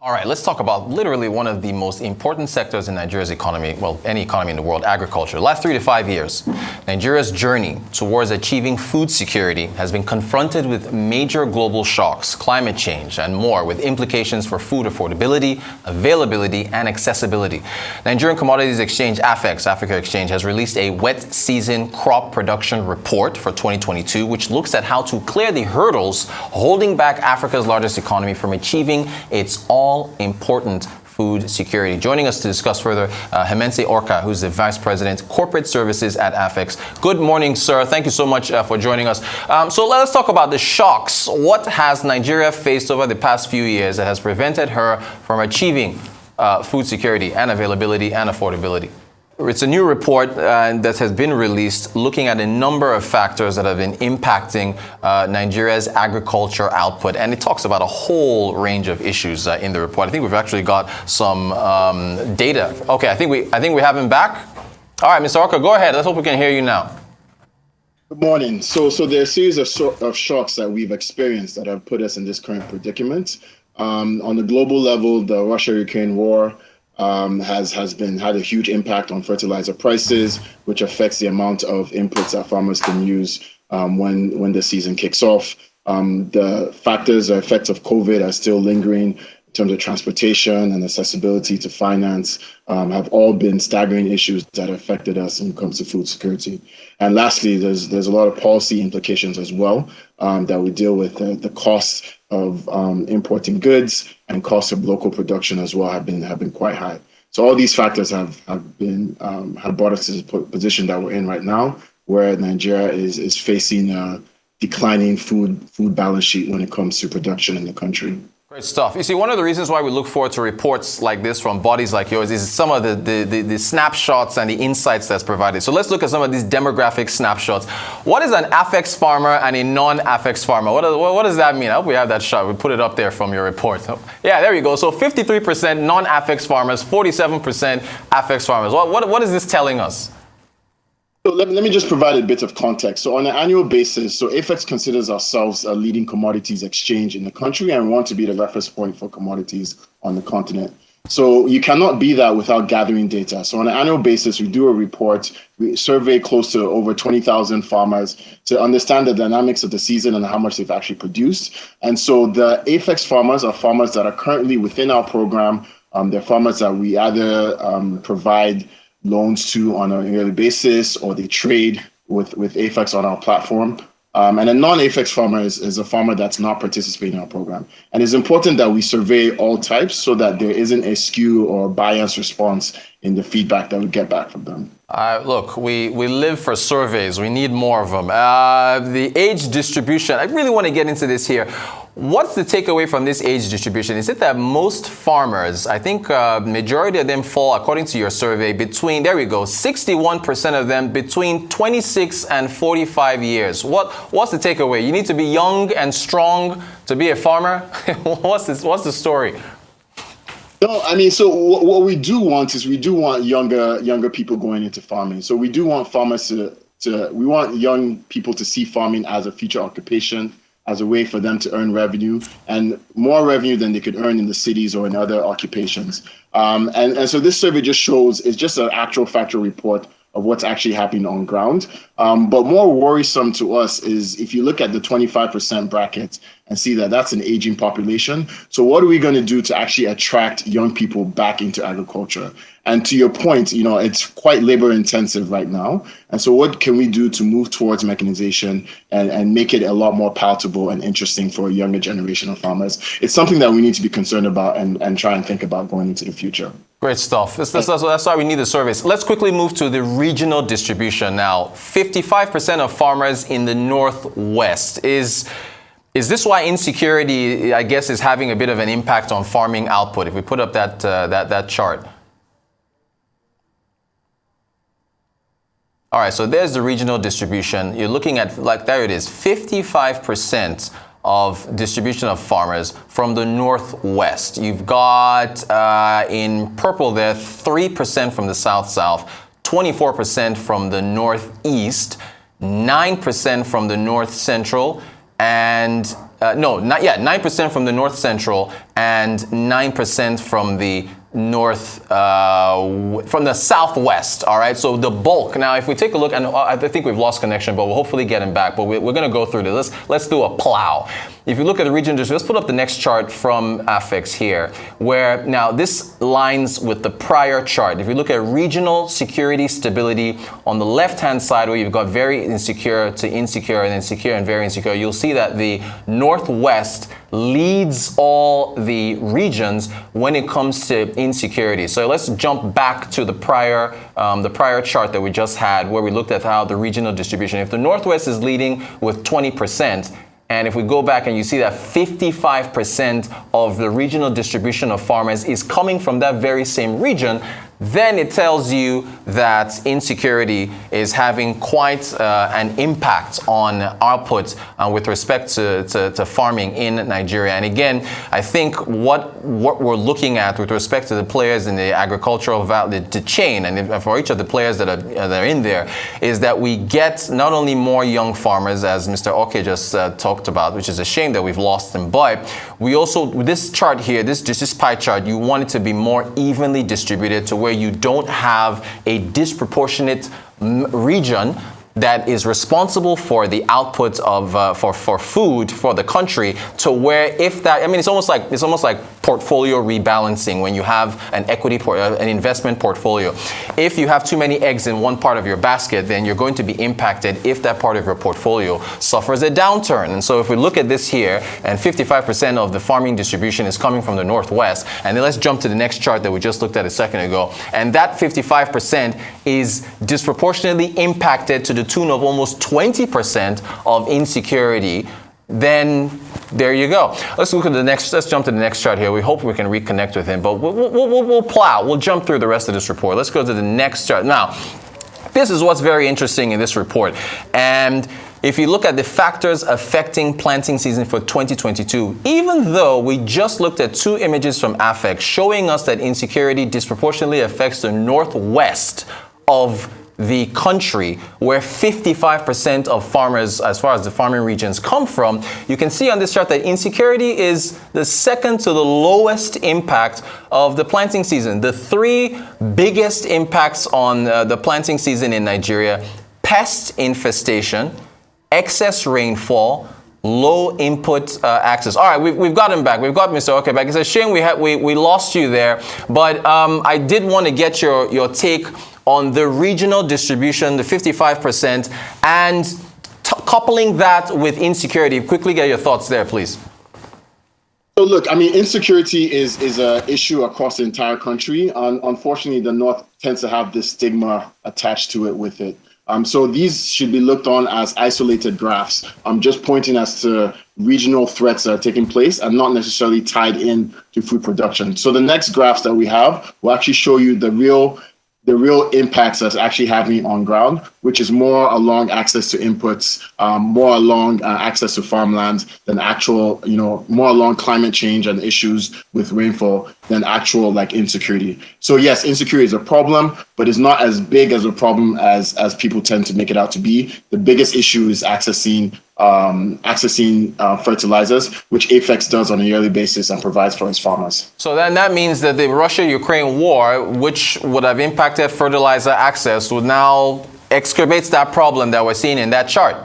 All right, let's talk about literally one of the most important sectors in Nigeria's economy, well, any economy in the world, agriculture. The last 3 to 5 years, Nigeria's journey towards achieving food security has been confronted with major global shocks, climate change, and more, with implications for food affordability, availability, and accessibility. Nigerian Commodities Exchange, AFEX, Africa Exchange, has released a wet season crop production report for 2022, which looks at how to clear the hurdles holding back Africa's largest economy from achieving its all-important food security. Joining us to discuss further, Hemense Orkah, who's the Vice President, Corporate Services at AFEX. Good morning, sir. Thank you so much for joining us. So let us talk about the shocks. What has Nigeria faced over the past few years that has prevented her from achieving food security and availability and affordability? It's a new report that has been released looking at a number of factors that have been impacting Nigeria's agriculture output. And it talks about a whole range of issues in the report. I think we've actually got some data. Okay, I think we have him back. All right, Mr. Orkah, go ahead. Let's hope we can hear you now. Good morning. So there are a series of shocks that we've experienced that have put us in this current predicament. On the global level, the Russia-Ukriane war has had a huge impact on fertilizer prices, which affects the amount of inputs that farmers can use when the season kicks off. The factors or effects of COVID are still lingering in terms of transportation and accessibility to finance, have all been staggering issues that affected us when it comes to food security. And lastly, there's a lot of policy implications as well that we deal with. The cost of importing goods and cost of local production as well have been quite high. So all these factors have brought us to the position that we're in right now, where Nigeria is facing a declining food balance sheet when it comes to production in the country. Great stuff. You see, one of the reasons why we look forward to reports like this from bodies like yours is some of the snapshots and the insights that's provided. So let's look at some of these demographic snapshots. What is an AFEX farmer and a non-AFEX farmer? What does that mean? I hope we have that shot. We put it up there from your report. Yeah, there you go. So 53% non-AFEX farmers, 47% AFEX farmers. What is this telling us? So let me just provide a bit of context. So on an annual basis, so AFEX considers ourselves a leading commodities exchange in the country and want to be the reference point for commodities on the continent. So you cannot be that without gathering data. So on an annual basis, we do a report, we survey close to over 20,000 farmers to understand the dynamics of the season and how much they've actually produced. And so the AFEX farmers are farmers that are currently within our program. They're farmers that we either provide loans to on an yearly basis, or they trade with AFEX on our platform. And a non-AFEX farmer is a farmer that's not participating in our program. And it's important that we survey all types so that there isn't a skew or biased response in the feedback that we get back from them. Look, we live for surveys. We need more of them. The age distribution, I really want to get into this here. What's the takeaway from this age distribution? Is it that most farmers, I think majority of them fall, according to your survey, between, there we go, 61% of them between 26 and 45 years. What's the takeaway? You need to be young and strong to be a farmer? What's the story? No, I mean, so what we do want is we do want younger people going into farming. So we do want farmers we want young people to see farming as a future occupation, as a way for them to earn revenue, and more revenue than they could earn in the cities or in other occupations. And so this survey just shows, it's just an actual factual report of what's actually happening on ground. But more worrisome to us is if you look at the 25% bracket and see that that's an aging population. So what are we going to do to actually attract young people back into agriculture? And to your point, it's quite labor intensive right now. And so what can we do to move towards mechanization and make it a lot more palatable and interesting for a younger generation of farmers? It's something that we need to be concerned about and try and think about going into the future. Great stuff. That's why we need the surveys. Let's quickly move to the regional distribution now. 55% of farmers in the Northwest. Is this why insecurity, I guess, is having a bit of an impact on farming output? If we put up that chart. All right, so there's the regional distribution. You're looking at, there it is, 55% of distribution of farmers from the Northwest. You've got, in purple there, 3% from the South-South, 24% from the Northeast, 9% from the North Central, and no, not yet. 9% from the North Central and 9% from the from the Southwest. All right. So the bulk. Now, if we take a look, and I think we've lost connection, but we'll hopefully get him back. But we're going to go through this. Let's do a plow. If you look at the region, let's put up the next chart from AFEX here, where now this lines with the prior chart. If you look at regional security stability on the left-hand side, where you've got very insecure to insecure and insecure and very insecure, you'll see that the Northwest leads all the regions when it comes to insecurity. So let's jump back to the prior chart that we just had, where we looked at how the regional distribution. If the Northwest is leading with 20%, and if we go back and you see that 55% of the regional distribution of farmers is coming from that very same region, then it tells you that insecurity is having quite an impact on output with respect to farming in Nigeria. And again, I think what we're looking at with respect to the players in the agricultural the chain, and for each of the players that are in there, is that we get not only more young farmers, as Mr. Orkah just talked about, which is a shame that we've lost them, but we also, with this chart here, this pie chart, you want it to be more evenly distributed to where you don't have a disproportionate region that is responsible for the output of for food for the country, to where if that, I mean, it's almost like portfolio rebalancing when you have an an investment portfolio. If you have too many eggs in one part of your basket, then you're going to be impacted if that part of your portfolio suffers a downturn. And so if we look at this here, and 55% of the farming distribution is coming from the Northwest, and then let's jump to the next chart that we just looked at a second ago, and that 55% is disproportionately impacted to the tune of almost 20% of insecurity, then there you go. Let's look at the next. Let's jump to the next chart here. We hope we can reconnect with him, but we'll plow. We'll jump through the rest of this report. Let's go to the next chart. Now, this is what's very interesting in this report. And if you look at the factors affecting planting season for 2022, even though we just looked at two images from AFEX showing us that insecurity disproportionately affects the Northwest of the country, where 55% of farmers, as far as the farming regions, come from, you can see on this chart that insecurity is the second to the lowest impact of the planting season. The three biggest impacts on the planting season in Nigeria: pest infestation, excess rainfall, low input access. All right, we've got him back. We've got Mr. Orkah back. It's a shame we lost you there, but I did want to get your take on the regional distribution, the 55%, and coupling that with insecurity. Quickly get your thoughts there, please. So look, I mean, insecurity is an issue across the entire country. Unfortunately, the North tends to have this stigma attached to it with it. So these should be looked on as isolated graphs. I'm just pointing as to regional threats that are taking place and not necessarily tied in to food production. So the next graphs that we have will actually show you the real impacts that's actually happening on ground, which is more along access to inputs, more along access to farmland than actual, more along climate change and issues with rainfall than actual like insecurity. So yes, insecurity is a problem, but it's not as big as a problem as people tend to make it out to be. The biggest issue is accessing fertilizers, which AFEX does on a yearly basis and provides for its farmers. So then that means that the Russia-Ukraine war, which would have impacted fertilizer access, would now excavates that problem that we're seeing in that chart.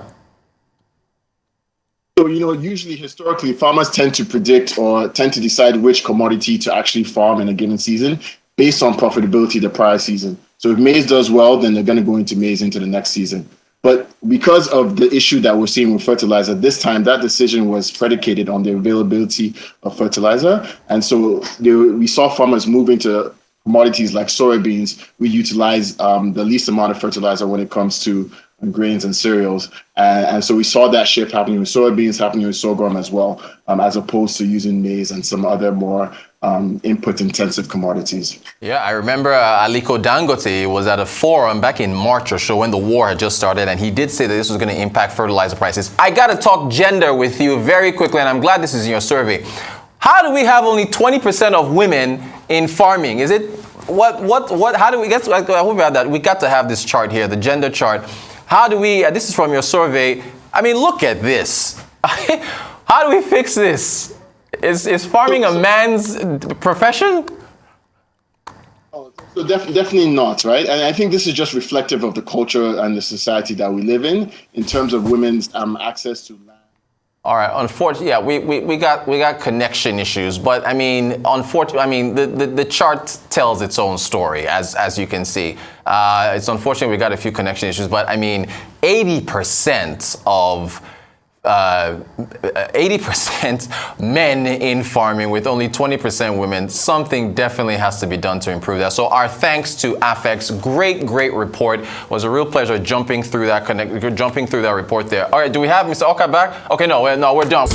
So, usually historically, farmers tend to predict or tend to decide which commodity to actually farm in a given season based on profitability the prior season. So if maize does well, then they're going to go into maize into the next season. But because of the issue that we're seeing with fertilizer, this time that decision was predicated on the availability of fertilizer. And so we saw farmers move into commodities like soybeans. We utilize the least amount of fertilizer when it comes to grains and cereals. And so we saw that shift happening with soybeans, happening with sorghum as well, as opposed to using maize and some other more input-intensive commodities. Yeah, I remember Aliko Dangote was at a forum back in March or so when the war had just started, and he did say that this was going to impact fertilizer prices. I got to talk gender with you very quickly, and I'm glad this is in your survey. How do we have only 20% of women in farming? Is it, how do we get, I hope we have that. We got to have this chart here, the gender chart. How do we, this is from your survey. I mean, look at this. How do we fix this? Is farming a man's profession? So definitely not, right? And I think this is just reflective of the culture and the society that we live in terms of women's access to land. All right. Unfortunately, yeah, we got connection issues, but I mean, the chart tells its own story, as you can see. It's unfortunate we got a few connection issues, but I mean, 80% of 80% men in farming with only 20% women. Something definitely has to be done to improve that. So our thanks to Afex. Great report. It was a real pleasure jumping through that report there. All right, do we have Mr. Orkah back? Okay, no, we're done.